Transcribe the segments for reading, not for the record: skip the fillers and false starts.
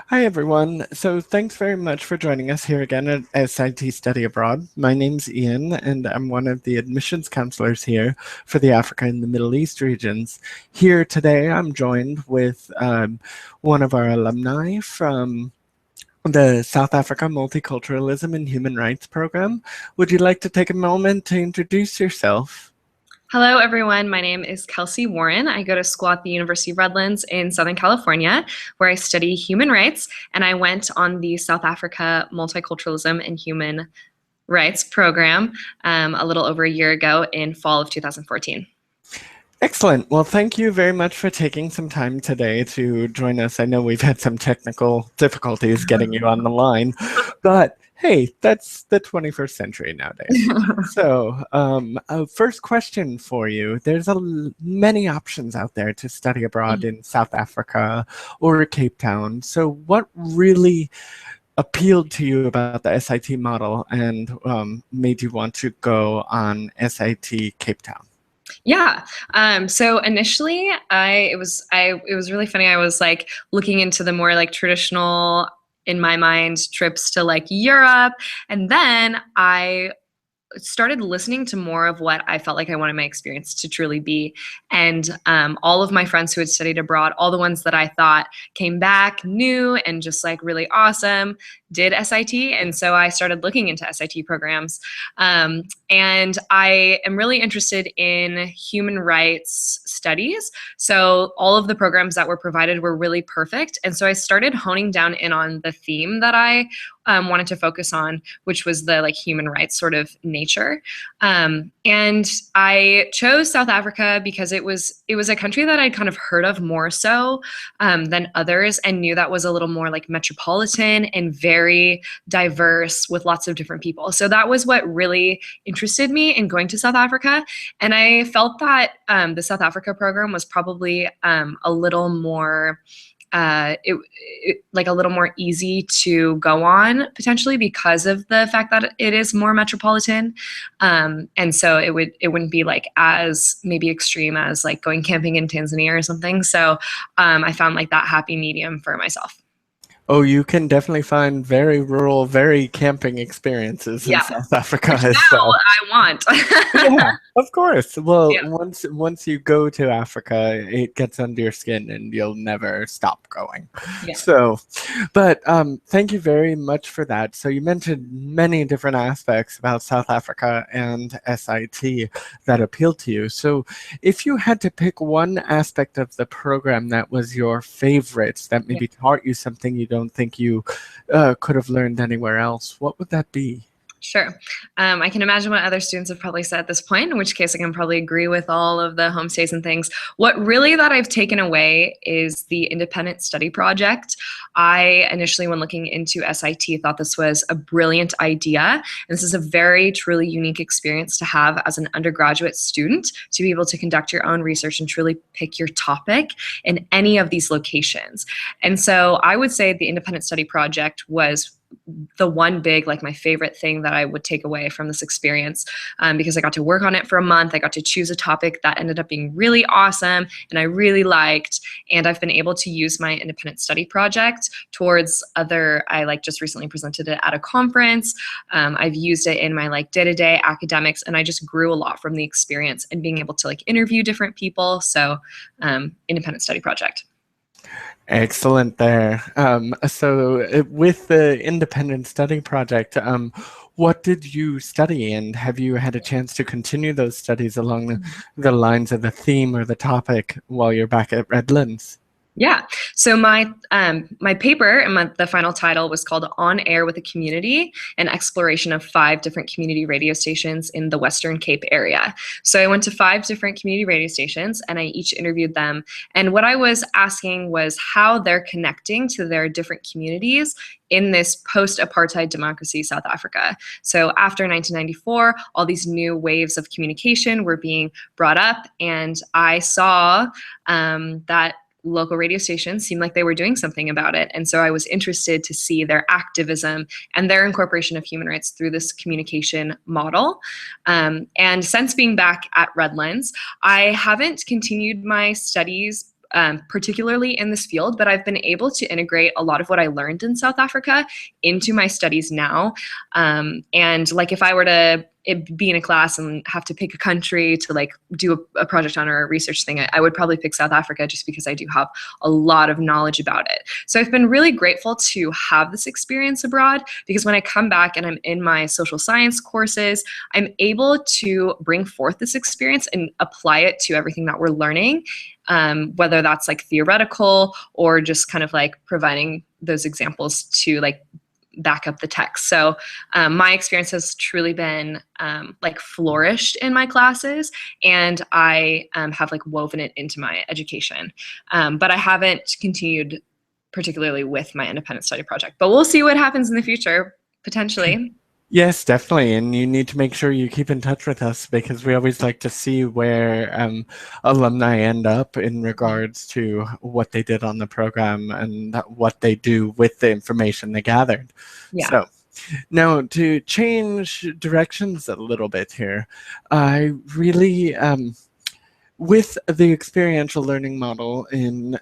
Hi, everyone. So thanks very much for joining us here again at SIT Study Abroad. My name's Ian, and I'm one of the admissions counselors here for the Africa and the Middle East regions. Here today, I'm joined with one of our alumni from the South Africa Multiculturalism and Human Rights Program. Would you like to take a moment to introduce yourself? Hello, everyone. My name is Kelsey Warren. I go to school at the University of Redlands in Southern California, where I study human rights. And I went on the South Africa Multiculturalism and Human Rights program a little over a year ago in fall of 2014. Excellent. Well, thank you very much for taking some time today to join us. I know we've had some technical difficulties getting you on the line, but hey, that's the 21st century nowadays. So, first question for you. There's many options out there to study abroad in South Africa or Cape Town. So what really appealed to you about the SIT model and made you want to go on SIT Cape Town? Yeah. So initially, it was really funny. I was like looking into the more like traditional, in my mind, trips to like Europe, and then I started listening to more of what I felt like I wanted my experience to truly be. And all of my friends who had studied abroad, all the ones that I thought came back new and just like really awesome, did SIT. And so I started looking into SIT programs. And I am really interested in human rights studies. So all of the programs that were provided were really perfect. And so I started honing down in on the theme that I wanted to focus on, which was the like human rights sort of nature. And I chose South Africa because it was a country that I'd kind of heard of more so than others, and knew that was a little more like metropolitan and very diverse with lots of different people. So that was what really interested me in going to South Africa. And I felt that the South Africa program was probably a little more like a little more easy to go on potentially because of the fact that it is more metropolitan. And so it wouldn't be like as maybe extreme as like going camping in Tanzania or something. So I found like that happy medium for myself. Oh, you can definitely find very rural, very camping experiences in Yeah, South Africa which as now well. I want. Yeah, of course. Well, Yeah. once you go to Africa, it gets under your skin and you'll never stop going. Yeah. So, but thank you very much for that. So you mentioned many different aspects about South Africa and SIT that appealed to you. So if you had to pick one aspect of the program that was your favorite, that maybe taught you something you don't think you could have learned anywhere else, what would that be? Sure. I can imagine what other students have probably said at this point, in which case I can probably agree with all of the homestays and things. What really that I've taken away is the independent study project. I initially, when looking into SIT, thought this was a brilliant idea. And this is a very truly unique experience to have as an undergraduate student, to be able to conduct your own research and truly pick your topic in any of these locations. And so I would say the independent study project was the one big, like my favorite thing that I would take away from this experience, because I got to work on it for a month. I got to choose a topic that ended up being really awesome and I really liked. And I've been able to use my independent study project towards I like just recently presented it at a conference. I've used it in my like day-to-day academics, and I just grew a lot from the experience and being able to like interview different people. So independent study project. Excellent there. With the independent study project, what did you study, and have you had a chance to continue those studies along the lines of the theme or the topic while you're back at Redlands? Yeah. So my paper and the final title was called "On Air with the Community: An Exploration of 5 Different Community Radio Stations in the Western Cape Area." So I went to 5 different community radio stations and I each interviewed them. And what I was asking was how they're connecting to their different communities in this post-apartheid democracy, South Africa. So after 1994, all these new waves of communication were being brought up, and I saw that local radio stations seemed like they were doing something about it. And so I was interested to see their activism and their incorporation of human rights through this communication model. And since being back at Redlands, I haven't continued my studies particularly in this field, but I've been able to integrate a lot of what I learned in South Africa into my studies now. And like if I were to be in a class and have to pick a country to like do a project on or a research thing, I would probably pick South Africa just because I do have a lot of knowledge about it. So I've been really grateful to have this experience abroad, because when I come back and I'm in my social science courses, I'm able to bring forth this experience and apply it to everything that we're learning, whether that's like theoretical or just kind of like providing those examples to like back up the text. So my experience has truly been like flourished in my classes, and I have like woven it into my education. But I haven't continued particularly with my independent study project, but we'll see what happens in the future, potentially. Yes, definitely. And you need to make sure you keep in touch with us, because we always like to see where alumni end up in regards to what they did on the program and what they do with the information they gathered. Yeah. So now to change directions a little bit here, I really, with the experiential learning model in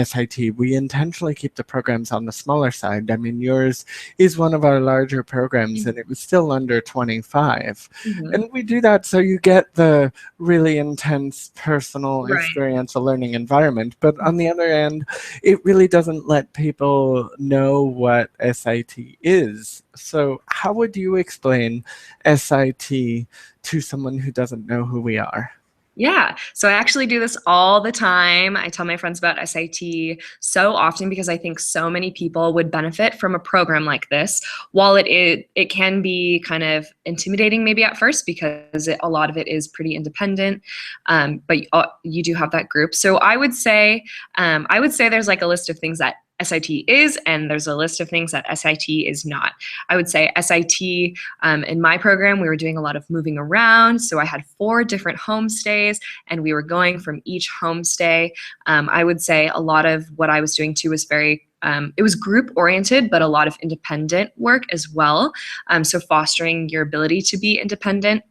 SIT, we intentionally keep the programs on the smaller side. I mean, yours is one of our larger programs, and it was still under 25. And we do that so you get the really intense personal experiential learning environment. But on the other end, it really doesn't let people know what SIT is. So how would you explain SIT to someone who doesn't know who we are? Yeah, so I actually do this all the time. I tell my friends about SIT so often because I think so many people would benefit from a program like this. While it can be kind of intimidating maybe at first, because a lot of it is pretty independent, but you do have that group. So I would say there's like a list of things that SIT is, and there's a list of things that SIT is not. I would say SIT, in my program, we were doing a lot of moving around. So I had 4 different homestays, and we were going from each homestay. I would say a lot of what I was doing too was it was group oriented, but a lot of independent work as well. So fostering your ability to be independent.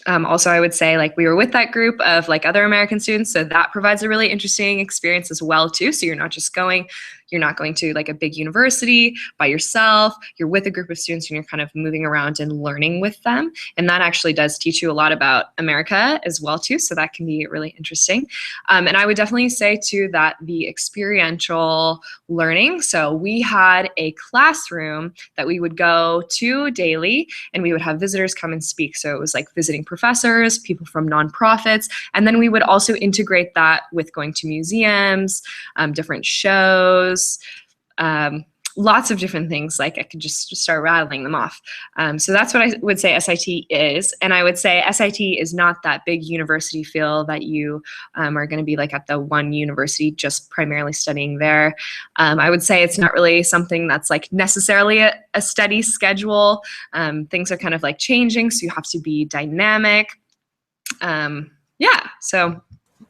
Also, I would say like we were with that group of like other American students, so that provides a really interesting experience as well too. So you're not going to like a big university by yourself. You're with a group of students and you're kind of moving around and learning with them. And that actually does teach you a lot about America as well too. So that can be really interesting. And I would definitely say too that the experiential learning. So we had a classroom that we would go to daily, and we would have visitors come and speak. So it was like visiting professors, people from nonprofits, and then we would also integrate that with going to museums, different shows, lots of different things. Like I could just start rattling them off. So that's what I would say SIT is. And I would say SIT is not that big university feel that you are going to be like at the one university just primarily studying there. I would say it's not really something that's like necessarily a steady schedule. Things are kind of like changing, so you have to be dynamic. So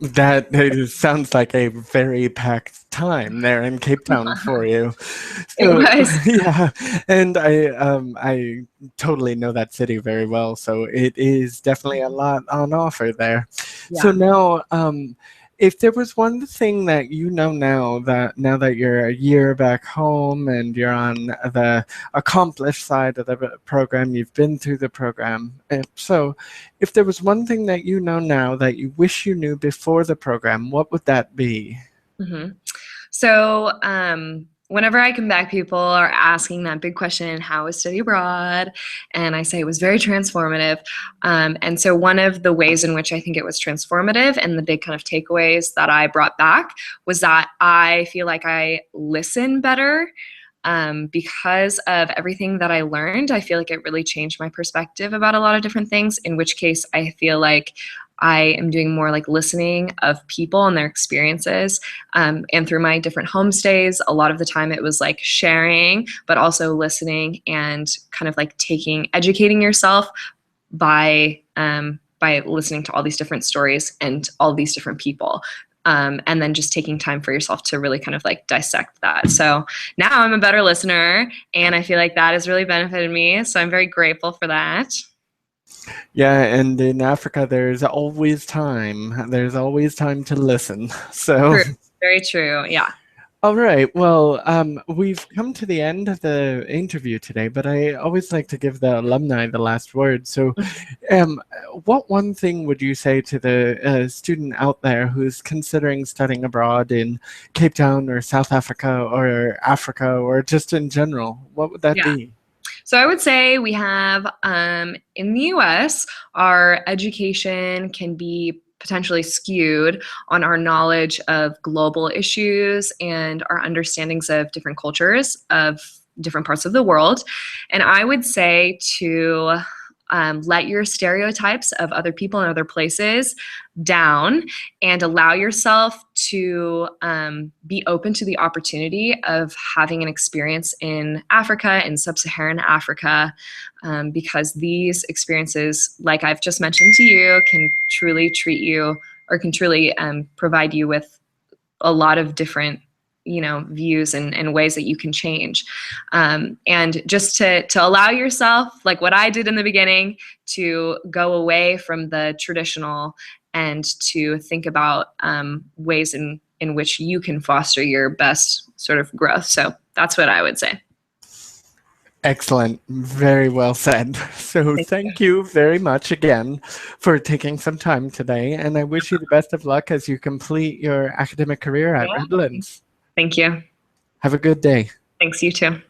that sounds like a very packed time there in Cape Town for you. So, it was. Yeah, and I totally know that city very well, so it is definitely a lot on offer there. Yeah. So now, if there was one thing that you know now that you're a year back home and you're on the accomplished side of the program, you've been through the program. So if there was one thing that you know now that you wish you knew before the program, what would that be? So whenever I come back, people are asking that big question, how was study abroad? And I say it was very transformative. And so one of the ways in which I think it was transformative and the big kind of takeaways that I brought back was that I feel like I listen better. Because of everything that I learned. I feel like it really changed my perspective about a lot of different things, in which case I feel like I am doing more like listening of people and their experiences. And through my different homestays, a lot of the time it was like sharing, but also listening and kind of like educating yourself by listening to all these different stories and all these different people. And then just taking time for yourself to really kind of like dissect that. So now I'm a better listener, and I feel like that has really benefited me. So I'm very grateful for that. Yeah, and in Africa, there's always time. There's always time to listen. So, True. Very true. Yeah. All right. Well, we've come to the end of the interview today, but I always like to give the alumni the last word. So, um, what one thing would you say to the student out there who's considering studying abroad in Cape Town or South Africa or just in general? What would that Yeah. be? So I would say we have in the US, our education can be potentially skewed on our knowledge of global issues and our understandings of different cultures of different parts of the world. And I would say to let your stereotypes of other people and other places down and allow yourself to be open to the opportunity of having an experience in Africa, in sub-Saharan Africa, because these experiences, like I've just mentioned to you, can truly treat you or can truly provide you with a lot of different views and ways that you can change, and just to allow yourself, like what I did in the beginning, to go away from the traditional and to think about ways in which you can foster your best sort of growth. So that's what I would say. Excellent. Very well said. So thank you very much again for taking some time today, and I wish you the best of luck as you complete your academic career at Redlands. Thank you. Have a good day. Thanks, you too.